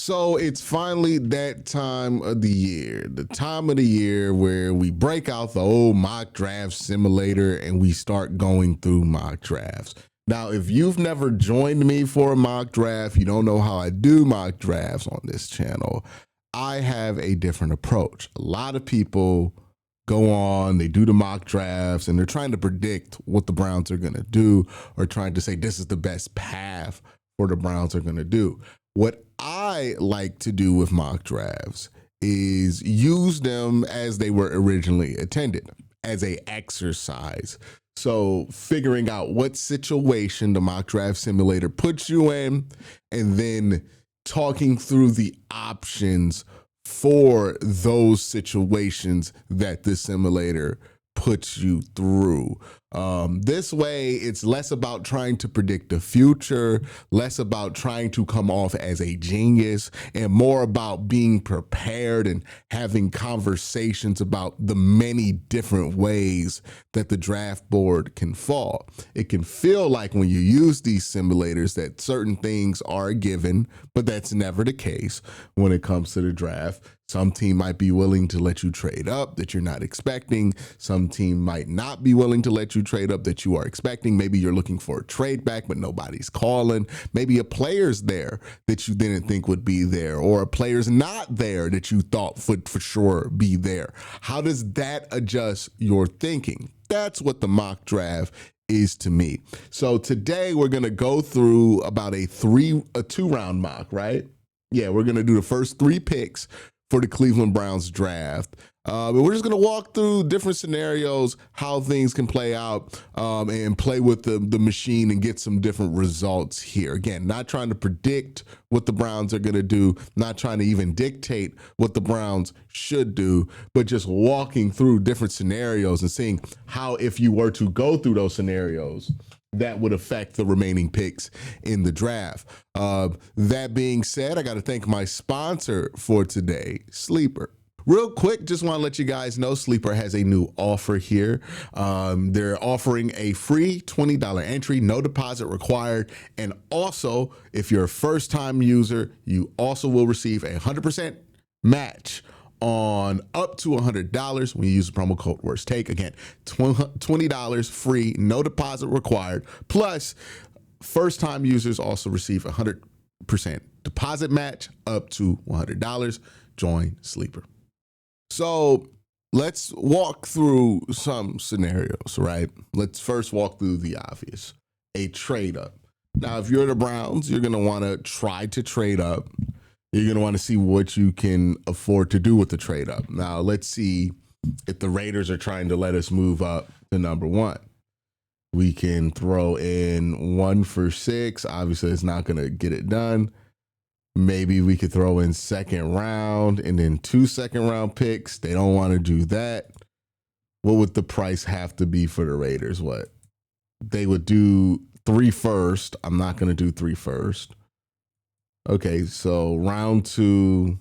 So it's finally that time of the time of the year where we break out the old mock draft simulator and we start going through mock drafts. Now, if you've never joined me for a mock draft, you don't know how I do mock drafts on this channel. I have a different approach. A lot of people go on, they do the mock drafts, and they're trying to predict what the Browns are going to do or trying to say this is the best path for the Browns are going to do. What I like to do with mock drafts is use them as they were originally intended, as a exercise. So figuring out what situation the mock draft simulator puts you in, and then talking through the options for those situations that the simulator puts you through. This way, it's less about trying to predict the future, less about trying to come off as a genius, and more about being prepared and having conversations about the many different ways that the draft board can fall. It can feel like when you use these simulators that certain things are a given, but that's never the case when it comes to the draft. Some team might be willing to let you trade up that you're not expecting. Some team might not be willing to let you trade up that you are expecting. Maybe you're looking for a trade back, but nobody's calling. Maybe a player's there that you didn't think would be there, or a player's not there that you thought would for sure be there. How does that adjust your thinking? That's what the mock draft is to me. So today we're going to go through about a 2-round mock, right? Yeah, we're going to do the first 3 picks for the Cleveland Browns draft. We're just going to walk through different scenarios, how things can play out, and play with the machine and get some different results here. Again, not trying to predict what the Browns are going to do, not trying to even dictate what the Browns should do, but just walking through different scenarios and seeing how, if you were to go through those scenarios, that would affect the remaining picks in the draft. That being said, I got to thank my sponsor for today, Sleeper. Real quick, just want to let you guys know Sleeper has a new offer here. They're offering a free $20 entry, no deposit required. And also, if you're a first-time user, you also will receive a 100% match on up to $100 when you use the promo code Worst Take. Again, $20 free, no deposit required. Plus, first-time users also receive a 100% deposit match up to $100. Join Sleeper. So let's walk through some scenarios, right? Let's first walk through the obvious, a trade up. Now, if you're the Browns, you're going to want to try to trade up. You're going to want to see what you can afford to do with the trade up. Now, let's see if the Raiders are trying to let us move up to number 1. We can throw in 1 for 6. Obviously, it's not going to get it done. Maybe we could throw in 2nd round and then 2 second-round picks. They don't want to do that. What would the price have to be for the Raiders? What? They would do 3 first. I'm not going to do 3 first. Okay, so round 2,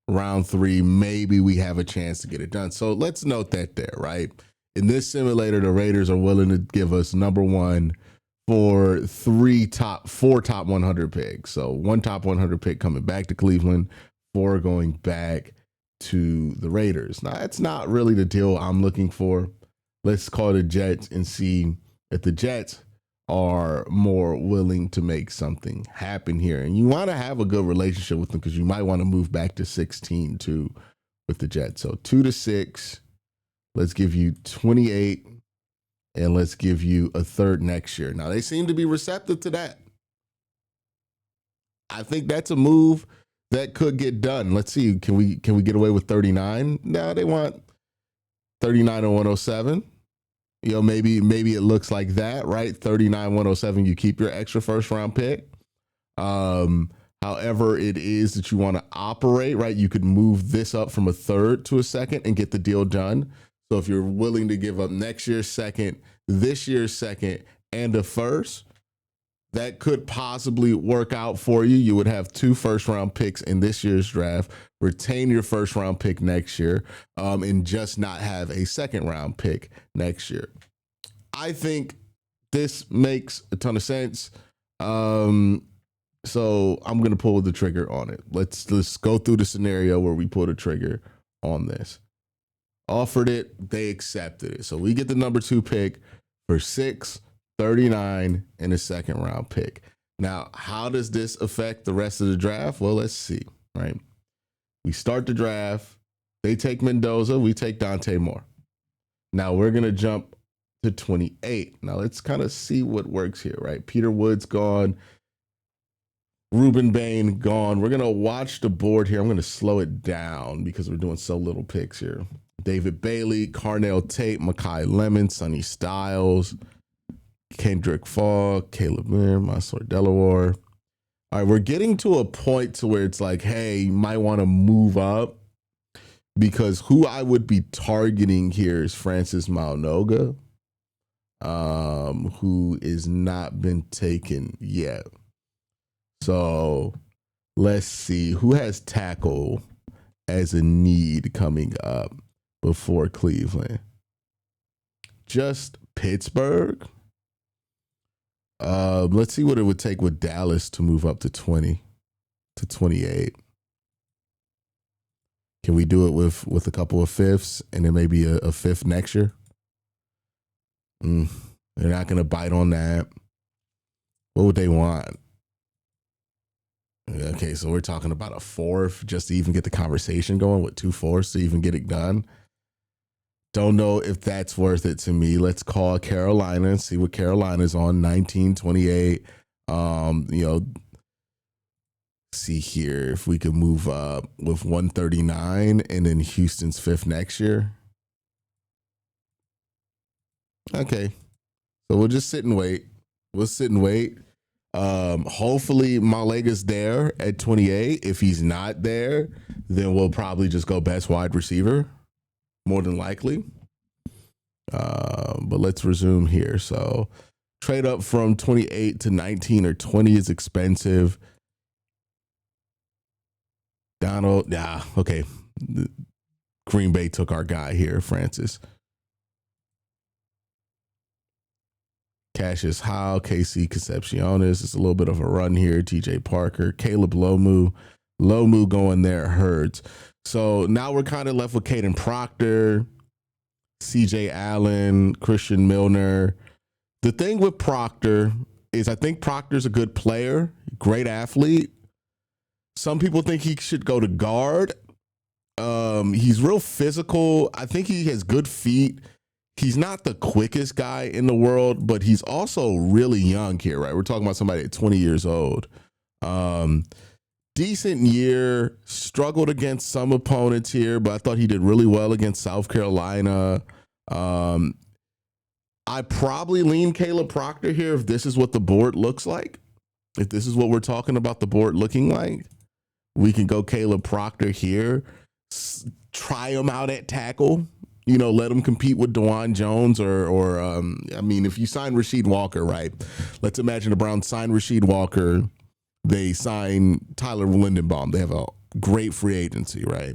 round 3, maybe we have a chance to get it done. So let's note that there, right? In this simulator, the Raiders are willing to give us number 1 for 4 top 100 picks. So 1 top 100 pick coming back to Cleveland, 4 going back to the Raiders. Now, that's not really the deal I'm looking for. Let's call the Jets and see if the Jets are more willing to make something happen here. And you want to have a good relationship with them because you might want to move back to 16 too with the Jets. So 2 to 6. Let's give you 28. And let's give you a 3rd next year. Now, they seem to be receptive to that. I think that's a move that could get done. Let's see. Can we get away with 39? No, they want 39 and 107. You know, maybe it looks like that, right? 39, 107, you keep your extra first-round pick. However it is that you want to operate, right? You could move this up from a 3rd to a 2nd and get the deal done. So if you're willing to give up next year's 2nd, this year's 2nd, and a 1st, that could possibly work out for you. You would have 2 first-round picks in this year's draft, retain your first-round pick next year, and just not have a 2nd-round pick next year. I think this makes a ton of sense. So I'm going to pull the trigger on it. Let's go through the scenario where we pull the trigger on this. Offered it, they accepted it. So we get the number 2 pick for 639 and a second round pick. Now, how does this affect the rest of the draft? Well, let's see, right? We start the draft. They take Mendoza. We take Dante Moore. Now we're going to jump to 28. Now let's kind of see what works here, right? Peter Woods gone. Ruben Bain gone. We're going to watch the board here. I'm going to slow it down because we're doing so little picks here. David Bailey, Carnell Tate, Makai Lemon, Sonny Styles, Kendrick Fall, Caleb Muir, Masor Delaware. All right, we're getting to a point to where it's like, hey, you might want to move up, because who I would be targeting here is Francis Maunoga, who is not been taken yet. So let's see who has tackle as a need coming up before Cleveland. Just Pittsburgh. Let's see what it would take with Dallas to move up to 20 to 28. Can we do it with a couple of fifths and then maybe a fifth next year? They're not going to bite on that. What would they want? Okay, so we're talking about a fourth just to even get the conversation going, with 2 fourths to even get it done. Don't know if that's worth it to me. Let's call Carolina and see what Carolina's on. 1928. See here if we could move up with 139 and then Houston's fifth next year. Okay, so we'll just sit and wait. We'll sit and wait. Hopefully Malega's there at 28. If he's not there, then we'll probably just go best wide receiver, more than likely. But let's resume here. So trade up from 28 to 19 or 20 is expensive. Donald, yeah, okay. Green Bay took our guy here, Francis. Cassius Howe, KC Concepciones. It's a little bit of a run here. TJ Parker, Caleb Lomu. Lomu going there hurts. So now we're kind of left with Caden Proctor, CJ Allen, Christian Milner. The thing with Proctor is I think Proctor's a good player, great athlete. Some people think he should go to guard. He's real physical. I think he has good feet. He's not the quickest guy in the world, but he's also really young here, right? We're talking about somebody at 20 years old. Decent year, struggled against some opponents here, but I thought he did really well against South Carolina. I probably lean Caleb Proctor here if this is what the board looks like. If this is what we're talking about the board looking like, we can go Caleb Proctor here. Try him out at tackle. Let him compete with DeJuan Jones or if you sign Rasheed Walker, right? Let's imagine the Browns sign Rasheed Walker. They sign Tyler Lindenbaum. They have a great free agency, right?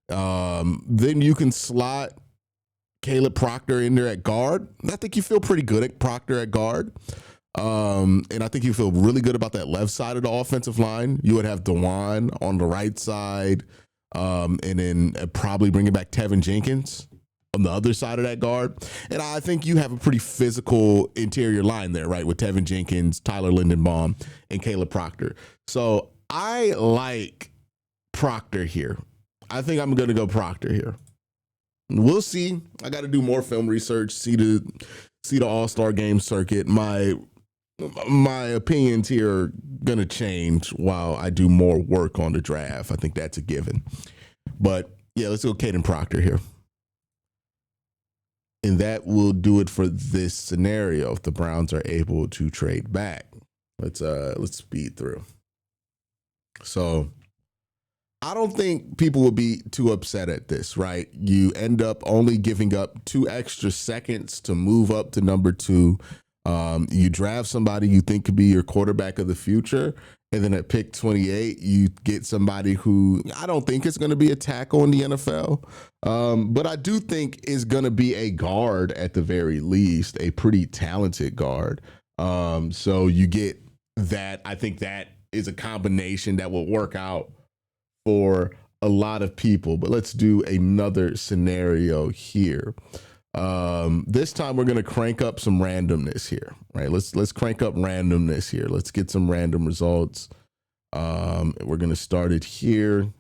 Then you can slot Caleb Proctor in there at guard. I think you feel pretty good at Proctor at guard. And I think you feel really good about that left side of the offensive line. You would have DeJuan on the right side, and then probably bringing back Tevin Jenkins on the other side of that guard. And I think you have a pretty physical interior line there, right? With Tevin Jenkins, Tyler Lindenbaum, and Caleb Proctor. So I like Proctor here. I think I'm going to go Proctor here. We'll see. I got to do more film research, see the All-Star game circuit. My opinions here are going to change while I do more work on the draft. I think that's a given. But yeah, let's go Caden Proctor here. And that will do it for this scenario if the Browns are able to trade back. Let's speed through. So I don't think people will be too upset at this, right? You end up only giving up 2 extra seconds to move up to number 2. You draft somebody you think could be your quarterback of the future. And then at pick 28, you get somebody who I don't think is going to be a tackle in the NFL. But I do think is going to be a guard at the very least, a pretty talented guard. So you get that. I think that is a combination that will work out for a lot of people. But let's do another scenario here. This time we're gonna crank up some randomness here, right? Let's crank up randomness here. Let's get some random results. We're gonna start it here,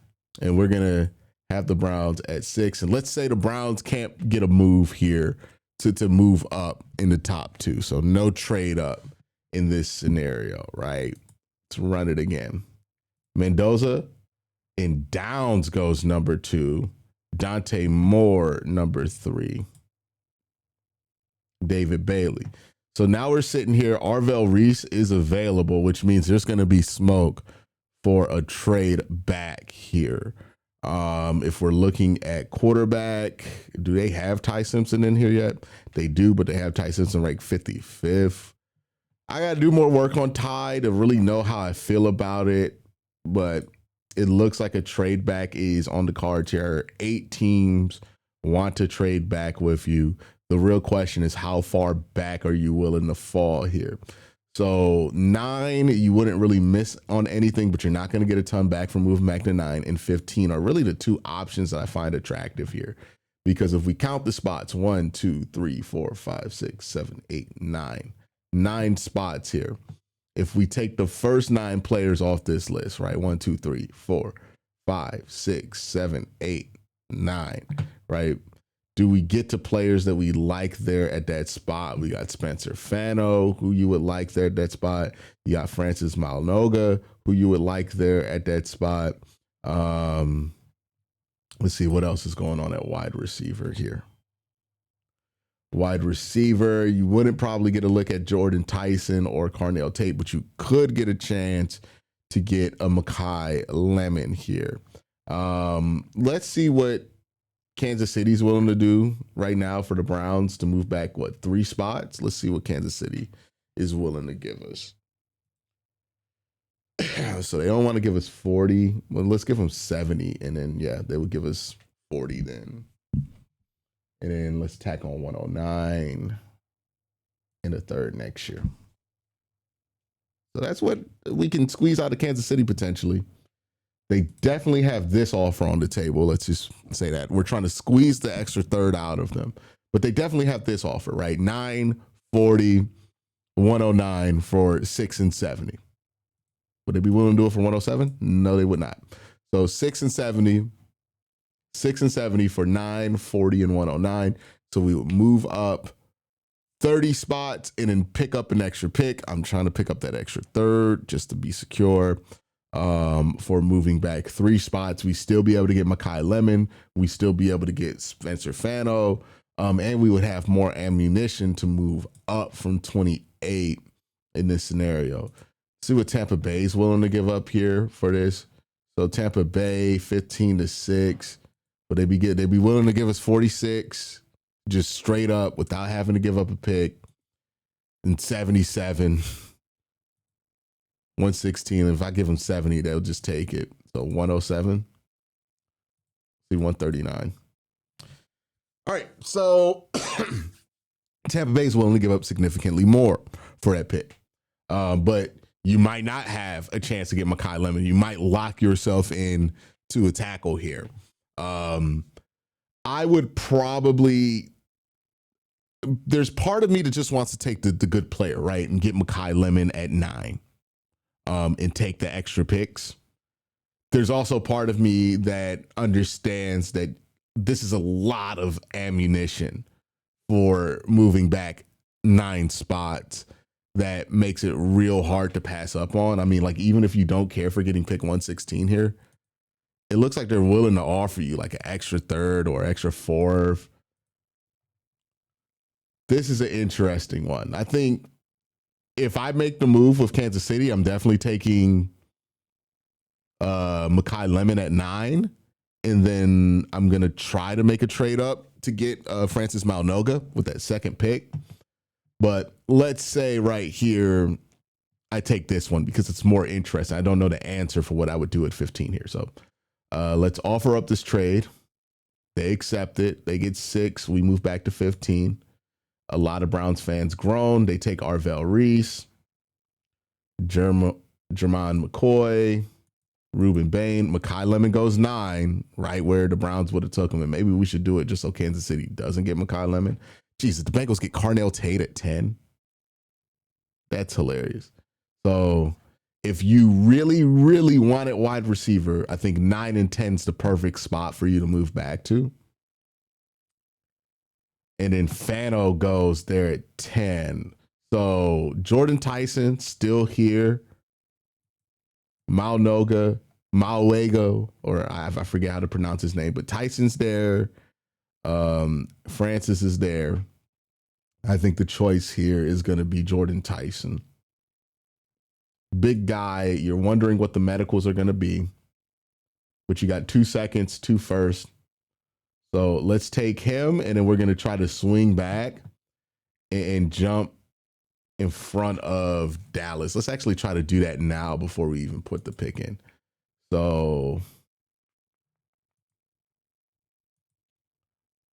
and we're gonna have the Browns at 6. And let's say the Browns can't get a move here to move up in the top 2. So no trade up in this scenario, right? Let's run it again. Mendoza in Downs goes number 2. Dante Moore, number 3. David Bailey. So now we're sitting here. Arvell Reese is available, which means there's going to be smoke for a trade back here. If we're looking at quarterback, do they have Ty Simpson in here yet? They do, but they have Ty Simpson ranked 55th. I got to do more work on Ty to really know how I feel about it, but it looks like a trade back is on the cards here. 8 teams want to trade back with you. The real question is, how far back are you willing to fall here? So 9, you wouldn't really miss on anything, but you're not going to get a ton back from moving back to 9. And 15 are really the 2 options that I find attractive here. Because if we count the spots, 1, 2, 3, 4, 5, 6, 7, 8, 9. 9 spots here. If we take the first 9 players off this list, right? 1, 2, 3, 4, 5, 6, 7, 8, 9, right? Do we get to players that we like there at that spot? We got Spencer Fano, who you would like there at that spot. You got Francis Malnoga, who you would like there at that spot. Let's see what else is going on at wide receiver here. Wide receiver, you wouldn't probably get a look at Jordan Tyson or Carnell Tate, but you could get a chance to get a Makai Lemon here. Let's see what Kansas City's willing to do right now for the Browns to move back, 3 spots? Let's see what Kansas City is willing to give us. So they don't want to give us 40. Well, let's give them 70, and then, yeah, they would give us 40 then. And then let's tack on 109 in the 3rd next year. So that's what we can squeeze out of Kansas City potentially. They definitely have this offer on the table. Let's just say that. We're trying to squeeze the extra 3rd out of them. But they definitely have this offer, right? 9, 40, 109 for 6 and 70. Would they be willing to do it for 107? No, they would not. So 6 and 70 for 9, 40, and 109. So we would move up 30 spots and then pick up an extra pick. I'm trying to pick up that extra 3rd just to be secure. For moving back 3 spots, we still be able to get Makai Lemon. We still be able to get Spencer Fano. And we would have more ammunition to move up from 28 in this scenario. See what Tampa Bay is willing to give up here for this. So Tampa Bay 15-6, but they'd be willing to give us 46 just straight up without having to give up a pick. And 77. 116. If I give them 70, they'll just take it. So 107. See 139. All right. So Tampa Bay is willing to give up significantly more for that pick. But you might not have a chance to get Makai Lemon. You might lock yourself in to a tackle here. I would probably, there's part of me that just wants to take the good player, right? And get Makai Lemon at 9. And take the extra picks. There's also part of me that understands that this is a lot of ammunition for moving back 9 spots that makes it real hard to pass up on. I mean, like, even if you don't care for getting pick 116 here, it looks like they're willing to offer you like an extra 3rd or extra 4th. This is an interesting one. I think if I make the move with Kansas City, I'm definitely taking Makai Lemon at 9. And then I'm going to try to make a trade up to get Francis Malnoga with that 2nd pick. But let's say right here, I take this one because it's more interesting. I don't know the answer for what I would do at 15 here. So let's offer up this trade. They accept it. They get 6. We move back to 15. A lot of Browns fans groan. They take Arvell Reese. Jermon McCoy, Ruben Bain. Makai Lemon goes 9, right where the Browns would have took him. And maybe we should do it just so Kansas City doesn't get Makai Lemon. Jesus, the Bengals get Carnell Tate at 10. That's hilarious. So if you really, really wanted wide receiver, I think 9 and 10 is the perfect spot for you to move back to. And then Fano goes there at 10. So Jordan Tyson still here. Maluega, or I forget how to pronounce his name, but Tyson's there. Francis is there. I think the choice here is going to be Jordan Tyson. Big guy. You're wondering what the medicals are going to be, but you got 2 seconds, 2 firsts. So let's take him, and then we're going to try to swing back and jump in front of Dallas. Let's actually try to do that now before we even put the pick in. So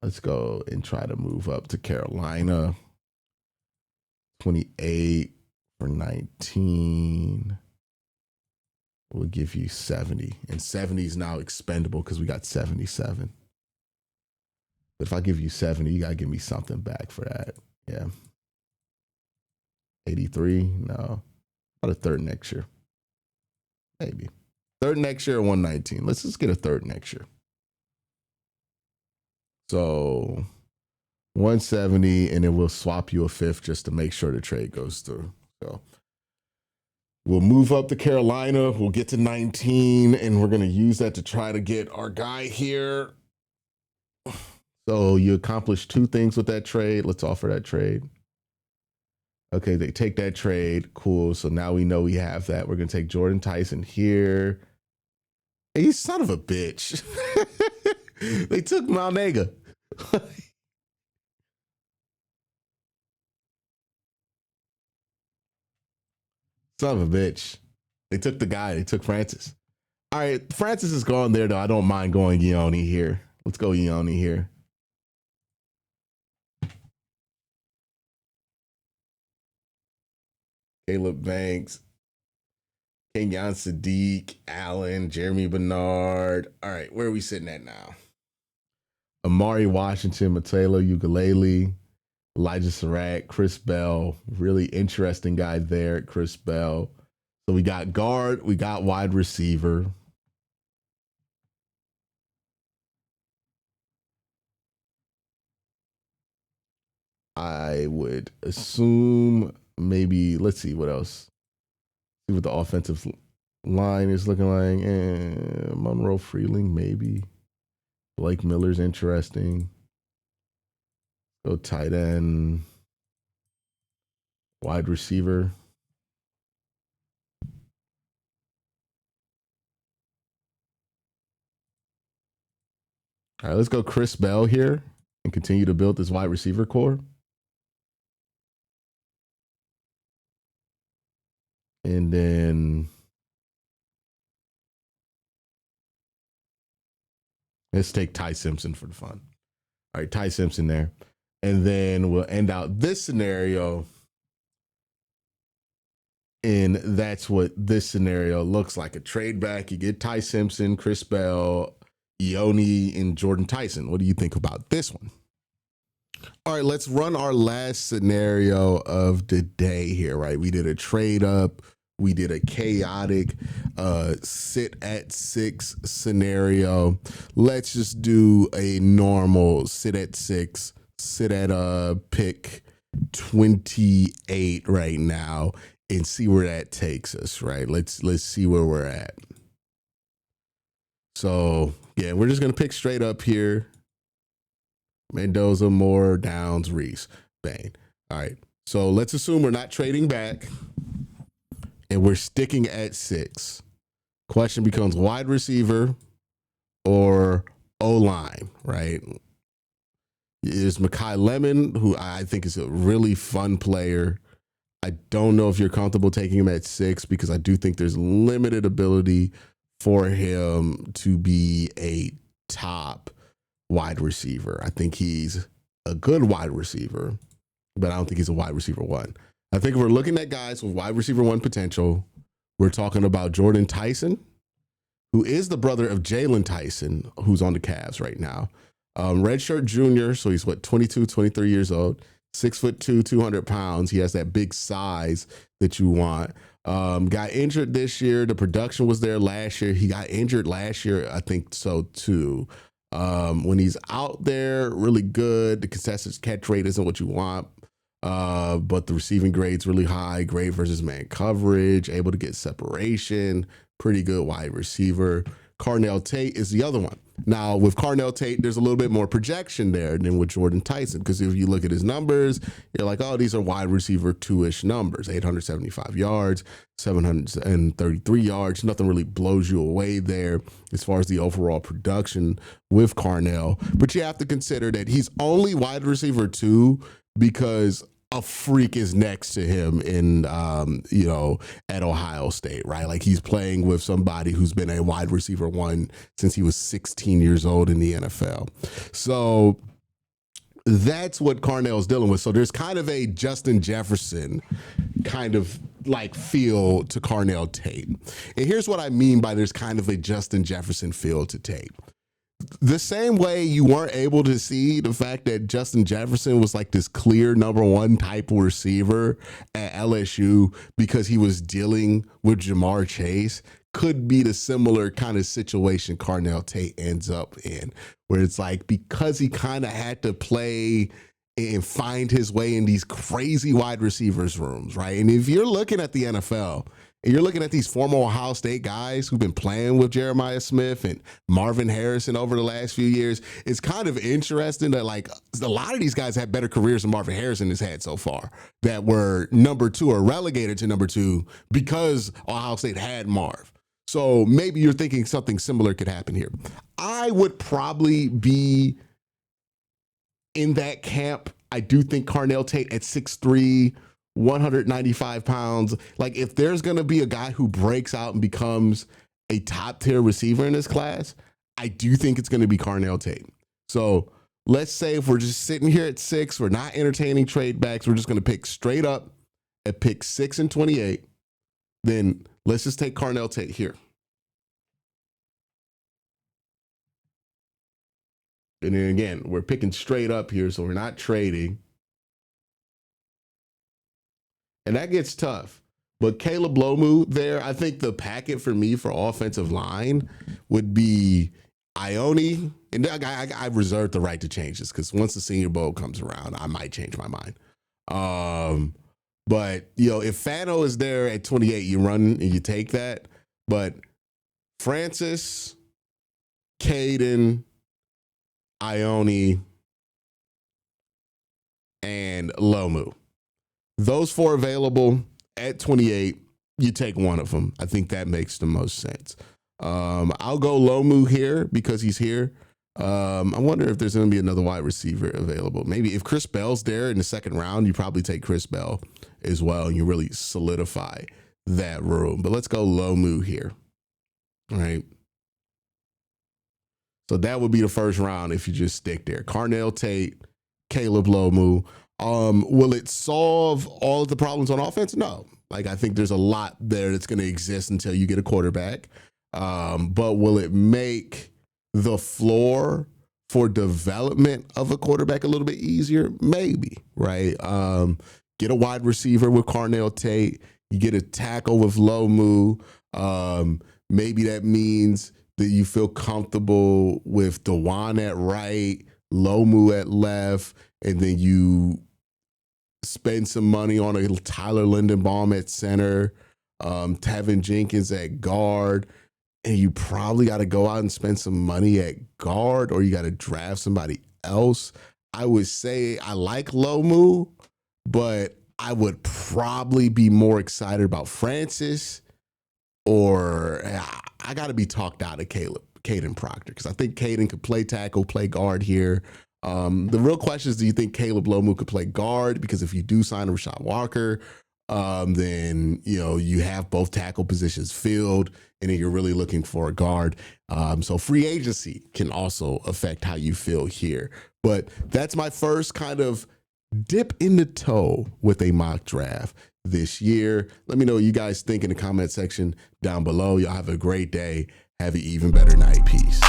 let's go and try to move up to Carolina. 28 for 19. We'll give you 70. And 70 is now expendable because we got 77. But if I give you 70, you got to give me something back for that. Yeah. 83? No. About a third next year. Maybe. Third next year or 119. Let's just get a third next year. So 170, and then we'll swap you a fifth just to make sure the trade goes through. So we'll move up to Carolina. We'll get to 19, and we're going to use that to try to get our guy here. So you accomplished 2 things with that trade. Let's offer that trade. Okay, they take that trade. Cool. So now we know we have that. We're going to take Jordan Tyson here. Hey, you son of a bitch. They took Maluega. Son of a bitch. They took the guy. They took Francis. All right, Francis is gone there, though. I don't mind going Ione here. Let's go Ione here. Caleb Banks, Kenyon Sadiq, Allen, Jeremy Bernard. All right, where are we sitting at now? Amari Washington, Mateo Ukulele, Elijah Surratt, Chris Bell. Really interesting guy there, Chris Bell. So we got guard, we got wide receiver. I would assume maybe, let's see what else. See what the offensive line is looking like. Monroe Freeling, maybe. Blake Miller's interesting. Go tight end. Wide receiver. All right, let's go Chris Bell here and continue to build this wide receiver core. And then let's take Ty Simpson for the fun. All right, Ty Simpson there. And then we'll end out this scenario. And that's what this scenario looks like. A trade back. You get Ty Simpson, Chris Bell, Ione, and Jordan Tyson. What do you think about this one? All right, let's run our last scenario of the day here, right? We did a trade up. We did a chaotic sit at 6 scenario. Let's just do a normal sit at 6, sit at pick 28 right now and see where that takes us, right? Let's see where we're at. So, yeah, we're just going to pick straight up here. Mendoza, Moore, Downs, Reese, Bain. All right. So let's assume we're not trading back and we're sticking at 6. Question becomes wide receiver or O-line, right? Is Makai Lemon, who I think is a really fun player. I don't know if you're comfortable taking him at 6 because I do think there's limited ability for him to be a top wide receiver. I think he's a good wide receiver, but I don't think he's a wide receiver 1. I think if we're looking at guys with wide receiver 1 potential, We're talking about Jordan Tyson, who is the brother of Jalen Tyson, who's on the Cavs right now. Redshirt junior, so he's 22, 23 years old, 6'2", 200 pounds. He has that big size that you want. Got injured this year. The production was there last year. He got injured last year, I think so too. When he's out there, really good. The contested catch rate isn't what you want. But the receiving grade's really high. Great versus man coverage, able to get separation, pretty good wide receiver. Carnell Tate is the other one. Now, with Carnell Tate, there's a little bit more projection there than with Jordan Tyson, because if you look at his numbers, you're like, oh, these are wide receiver 2-ish numbers, 875 yards, 733 yards. Nothing really blows you away there as far as the overall production with Carnell. But you have to consider that he's only wide receiver 2 because a freak is next to him in, at Ohio State, right? Like, he's playing with somebody who's been a wide receiver 1 since he was 16 years old in the NFL. So that's what Carnell's dealing with. So there's kind of a Justin Jefferson kind of like feel to Carnell Tate. And here's what I mean by there's kind of a Justin Jefferson feel to Tate. The same way you weren't able to see the fact that Justin Jefferson was like this clear number 1 type of receiver at LSU because he was dealing with Jamar Chase, could be the similar kind of situation Carnell Tate ends up in, where it's like, because he kind of had to play and find his way in these crazy wide receivers rooms, right? And if you're looking at the NFL, and you're looking at these former Ohio State guys who've been playing with Jeremiah Smith and Marvin Harrison over the last few years, it's kind of interesting that, like, a lot of these guys had better careers than Marvin Harrison has had so far, that were number 2 or relegated to number 2 because Ohio State had Marv. So maybe you're thinking something similar could happen here. I would probably be in that camp. I do think Carnell Tate at 6'3", 195 pounds. Like, if there's going to be a guy who breaks out and becomes a top tier receiver in this class, I do think it's going to be Carnell Tate. So let's say if we're just sitting here at 6, we're not entertaining trade backs, we're just going to pick straight up at pick 6 and 28, then let's just take Carnell Tate here. And then again, we're picking straight up here, so we're not trading. And that gets tough. But Caleb Lomu there, I think the packet for me for offensive line would be Ione. And I reserve the right to change this because once the Senior Bowl comes around, I might change my mind. But, if Fano is there at 28, you run and you take that. But Francis, Caden, Ione, and Lomu. Those 4 available at 28, you take one of them. I think that makes the most sense. I'll go Lomu here because he's here. I wonder if there's going to be another wide receiver available. Maybe if Chris Bell's there in the second round, you probably take Chris Bell as well, and you really solidify that room. But let's go Lomu here. All right. So that would be the first round if you just stick there. Carnell Tate, Caleb Lomu. Will it solve all of the problems on offense? No. Like, I think there's a lot there that's going to exist until you get a quarterback. But will it make the floor for development of a quarterback a little bit easier? Maybe, right? Get a wide receiver with Carnell Tate. You get a tackle with Lomu. Maybe that means that you feel comfortable with DeJuan at right, Lomu at left, and then you spend some money on a Tyler Lindenbaum at center, Tevin Jenkins at guard, and you probably got to go out and spend some money at guard, or you got to draft somebody else. I would say I like Lomu, but I would probably be more excited about Francis, or I got to be talked out of Caden Proctor, because I think Caden could play tackle, play guard here. The real question is, do you think Caleb Lomu could play guard? Because if you do sign a Rashad Walker, then you have both tackle positions filled, and then you're really looking for a guard. So free agency can also affect how you feel here. But that's my first kind of dip in the toe with a mock draft this year. Let me know what you guys think in the comment section down below. Y'all have a great day. Have an even better night. Peace.